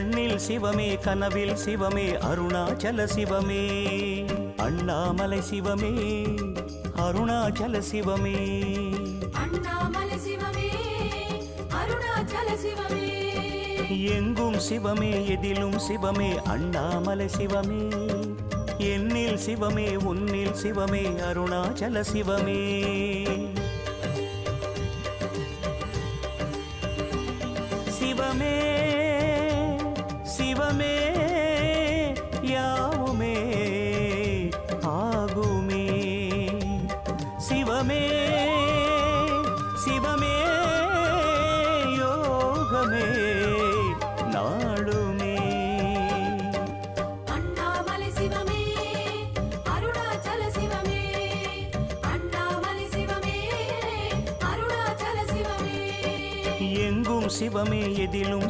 கண்ணில் சிவமே கனவில் சிவமே அருணாச்சல சிவமே அண்ணாமலை சிவமே அருணாச்சல சிவமே அண்ணாமலை சிவமே அருணாச்சல சிவமே எங்கும் சிவமே எதிலும் சிவமே அண்ணாமலை சிவமே என்னில் சிவமே உன்னில் சிவமே அருணாச்சல சிவமே சிவமே சிவமே யாவுமே ஆகுமே சிவமே சிவமே யோகமே நாளுமே அண்ணாமலை சிவமே அருணாச்சல சிவமே அண்ணாமலை சிவமே அருணாச்சல சிவமே எங்கும் சிவமே எதிலும்